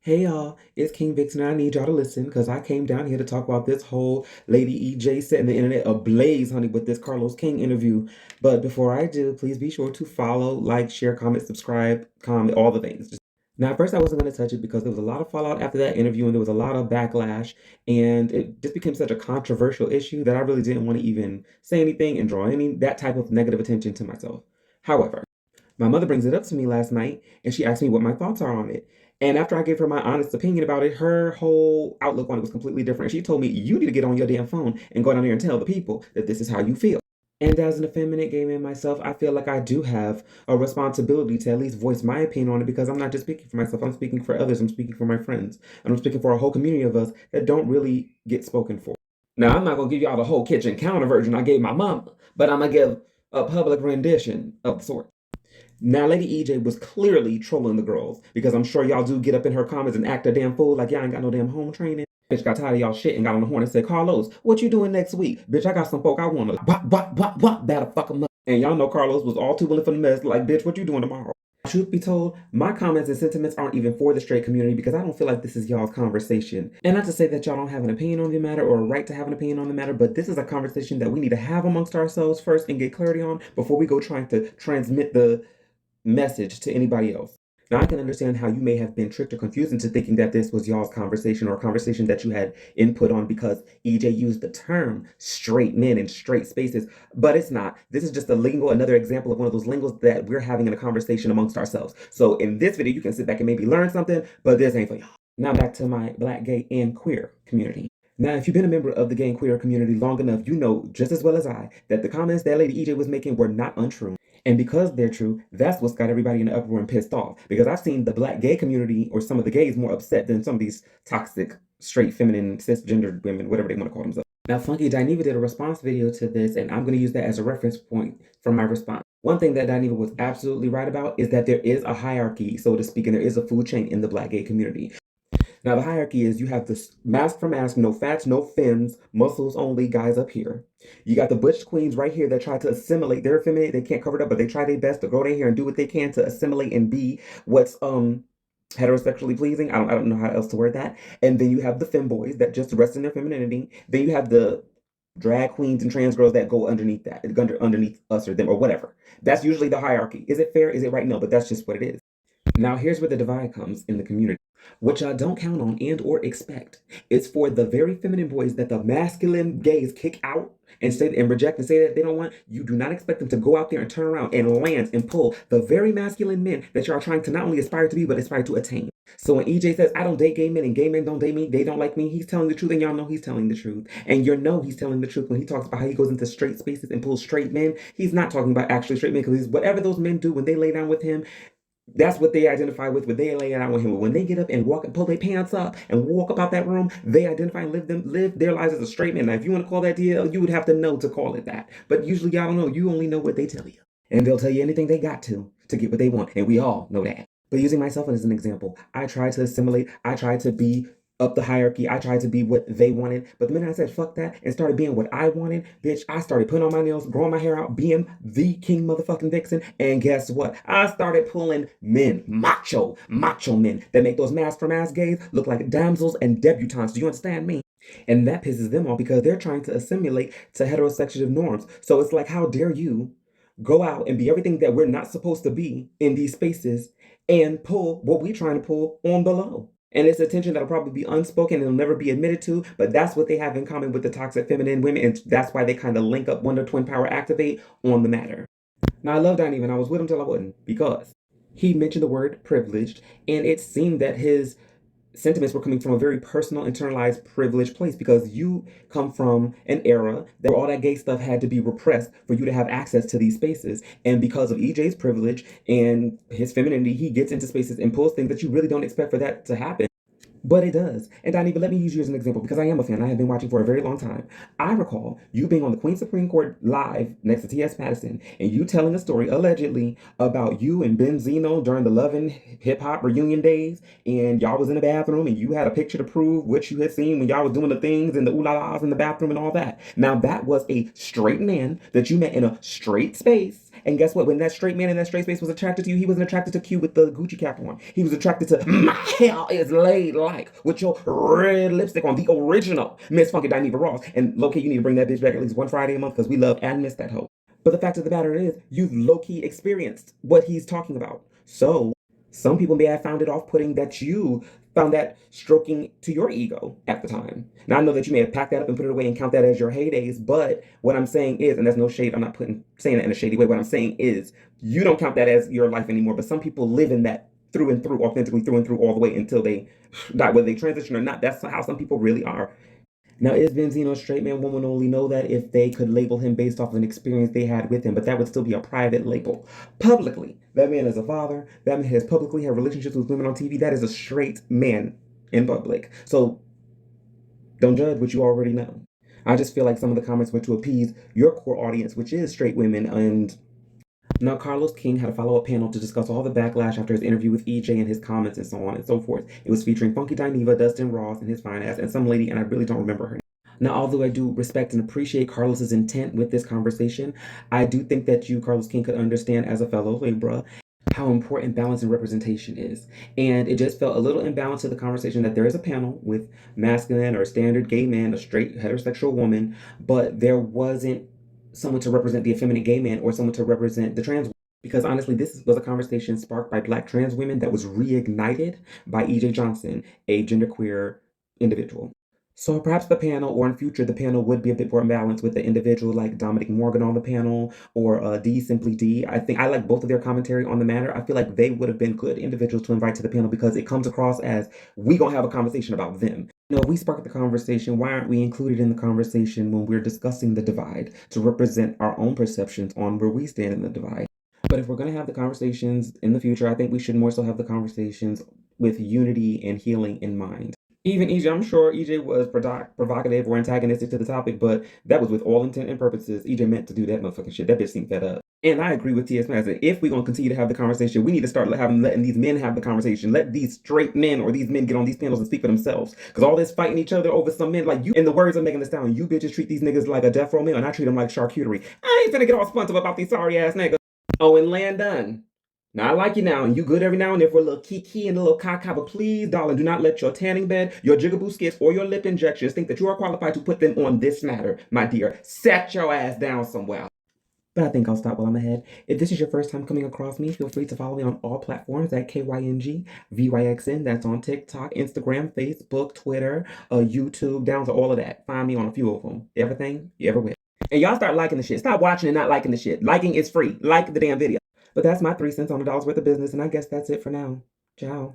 Hey y'all, it's King Vixen and I need y'all to listen because I came down here to talk about this whole Lady EJ setting the internet ablaze, honey, with this Carlos King interview. But before I do, please be sure to follow, like, share, comment, subscribe, comment, all the things. Now, at first I wasn't going to touch it because there was a lot of fallout after that interview and there was a lot of backlash, and it just became such a controversial issue that I really didn't want to even say anything and draw any that type of negative attention to myself. However, my mother brings it up to me last night and she asked me what my thoughts are on it. And after I gave her my honest opinion about it, her whole outlook on it was completely different. She told me, you need to get on your damn phone and go down there and tell the people that this is how you feel. And as an effeminate gay man myself, I feel like I do have a responsibility to at least voice my opinion on it because I'm not just speaking for myself, I'm speaking for others, I'm speaking for my friends, and I'm speaking for a whole community of us that don't really get spoken for. Now, I'm not going to give y'all the whole kitchen counter version I gave my mama, but I'm going to give a public rendition of the sort. Now, Lady EJ was clearly trolling the girls because I'm sure y'all do get up in her comments and act a damn fool like y'all ain't got no damn home training. Bitch got tired of y'all shit and got on the horn and said, Carlos, what you doing next week? Bitch, I got some folk I want to batter fuck 'em up. And y'all know Carlos was all too willing for the mess, like, bitch, what you doing tomorrow? Truth be told, my comments and sentiments aren't even for the straight community because I don't feel like this is y'all's conversation. And not to say that y'all don't have an opinion on the matter or a right to have an opinion on the matter, but this is a conversation that we need to have amongst ourselves first and get clarity on before we go trying to transmit the message to anybody else. Now, I can understand how you may have been tricked or confused into thinking that this was y'all's conversation or a conversation that you had input on because EJ used the term straight men in straight spaces, but it's not. This is just a lingo, another example of one of those lingos that we're having in a conversation amongst ourselves. So in this video, you can sit back and maybe learn something, but this ain't for y'all. Now back to my Black, gay, and queer community. Now, if you've been a member of the gay and queer community long enough, you know just as well as I that the comments that Lady EJ was making were not untrue. And because they're true, that's what's got everybody in the uproar and pissed off. Because I've seen the Black gay community or some of the gays more upset than some of these toxic, straight, feminine, cisgendered women, whatever they want to call themselves. Now, Funky Dineva did a response video to this, and I'm going to use that as a reference point for my response. One thing that Dineva was absolutely right about is that there is a hierarchy, so to speak, and there is a food chain in the Black gay community. Now, the hierarchy is you have this mask for mask, no fats, no fins, muscles only guys up here. You got the butch queens right here that try to assimilate. They're effeminate, they can't cover it up, but they try their best to grow their hair and do what they can to assimilate and be what's heterosexually pleasing. I don't know how else to word that. And then you have the femboys that just rest in their femininity. Then you have the drag queens and trans girls that go underneath that, underneath us or them or whatever. That's usually the hierarchy. Is it fair? Is it right? No, but that's just what it is. Now, here's where the divide comes in the community. What y'all don't count on and or expect is for the very feminine boys that the masculine gays kick out and say and reject and say that they don't want. You do not expect them to go out there and turn around and land and pull the very masculine men that y'all are trying to not only aspire to be but aspire to attain. So when EJ says I don't date gay men and gay men don't date me, they don't like me, he's telling the truth and y'all know he's telling the truth. And you know he's telling the truth when he talks about how he goes into straight spaces and pulls straight men. He's not talking about actually straight men because whatever those men do when they lay down with him, that's what they identify with when they lay out with him. When they get up and walk and pull their pants up and walk up out that room, they identify and live their lives as a straight man. Now, if you want to call that DL, you would have to know to call it that. But usually y'all don't know. You only know what they tell you. And they'll tell you anything they got to get what they want. And we all know that. But using myself as an example, I tried to assimilate. I tried to be up the hierarchy. I tried to be what they wanted. But the minute I said fuck that and started being what I wanted, bitch, I started putting on my nails, growing my hair out, being the king motherfucking Vixen. And guess what? I started pulling men, macho men that make those mask for mask gays look like damsels and debutantes. Do you understand me? And that pisses them off because they're trying to assimilate to heterosexual norms. So it's like, how dare you go out and be everything that we're not supposed to be in these spaces and pull what we're trying to pull on below. And it's a tension that'll probably be unspoken and it'll never be admitted to, but that's what they have in common with the toxic feminine women, and that's why they kind of link up Wonder Twin Power Activate on the matter. Now, I love Danny, and I was with him till I wouldn't, because he mentioned the word privileged, and it seemed that his sentiments were coming from a very personal, internalized, privileged place because you come from an era that all that gay stuff had to be repressed for you to have access to these spaces. And because of EJ's privilege and his femininity, he gets into spaces and pulls things that you really don't expect for that to happen. But it does. And Donnie, but let me use you as an example because I am a fan. I have been watching for a very long time. I recall you being on the Queen Supreme Court live next to T.S. Madison and you telling a story allegedly about you and Benzino during the Love and Hip Hop reunion days. And y'all was in the bathroom and you had a picture to prove what you had seen when y'all was doing the things and the ooh la la's in the bathroom and all that. Now, that was a straight man that you met in a straight space And guess what? When that straight man in that straight space was attracted to you, he wasn't attracted to Q with the Gucci cap on. He was attracted to my hair is laid like with your red lipstick on, the original Miss Funky Dineva Ross. And low key, you need to bring that bitch back at least one Friday a month because we love and miss that hoe. But the fact of the matter is, you've low key experienced what he's talking about. So some people may have found it off putting that you found that stroking to your ego at the time. Now, I know that you may have packed that up and put it away and count that as your heydays, but what I'm saying is, and there's no shade, I'm not saying that in a shady way. What I'm saying is, you don't count that as your life anymore, but some people live in that through and through, authentically through and through, all the way until they die, whether they transition or not. That's how some people really are. Now, is Benzino a straight man? One would only know that if they could label him based off of an experience they had with him, but that would still be a private label. Publicly, that man is a father. That man has publicly had relationships with women on TV. That is a straight man in public. So don't judge what you already know. I just feel like some of the comments were to appease your core audience, which is straight women. And now, Carlos King had a follow-up panel to discuss all the backlash after his interview with EJ and his comments and so on and so forth. It was featuring Funky Dineva, Dustin Ross, and his fine ass, and some lady, and I really don't remember her name. Now, although I do respect and appreciate Carlos's intent with this conversation, I do think that you, Carlos King, could understand as a fellow Libra how important balance and representation is. And it just felt a little imbalanced to the conversation that there is a panel with masculine or standard gay man, a straight heterosexual woman, but there wasn't someone to represent the effeminate gay man or someone to represent the trans woman. Because honestly, this was a conversation sparked by Black trans women that was reignited by EJ Johnson, a genderqueer individual. So perhaps the panel, or in future, the panel would be a bit more balanced with the individual like Dominic Morgan on the panel or D Simply D. I think I like both of their commentary on the matter. I feel like they would have been good individuals to invite to the panel because it comes across as we gonna have a conversation about them. No, if we spark the conversation, why aren't we included in the conversation when we're discussing the divide to represent our own perceptions on where we stand in the divide? But if we're going to have the conversations in the future, I think we should more so have the conversations with unity and healing in mind. Even EJ, I'm sure EJ was provocative or antagonistic to the topic, but that was with all intent and purposes. EJ meant to do that motherfucking shit. That bitch seemed fed up. And I agree with T.S. Madison. If we're going to continue to have the conversation, we need to start letting these men have the conversation. Let these straight men or these men get on these panels and speak for themselves. Because all this fighting each other over some men, like you, in the words of Megan Thee Stallion, you bitches treat these niggas like a death row meal, and I treat them like charcuterie. I ain't finna get all spuntive about these sorry ass niggas. Oh, and Landon. Now, I like you now, and you good every now and then for a little kiki and a little caca, but please, darling, do not let your tanning bed, your jigaboo skits, or your lip injections think that you are qualified to put them on this matter, my dear. Set your ass down somewhere. But I think I'll stop while I'm ahead. If this is your first time coming across me, feel free to follow me on all platforms at KYNGVYXN. That's on TikTok, Instagram, Facebook, Twitter, YouTube, down to all of that. Find me on a few of them. Everything you ever will. And y'all start liking the shit. Stop watching and not liking the shit. Liking is free. Like the damn video. But that's my 3 cents on the dollar's worth of business, and I guess that's it for now. Ciao.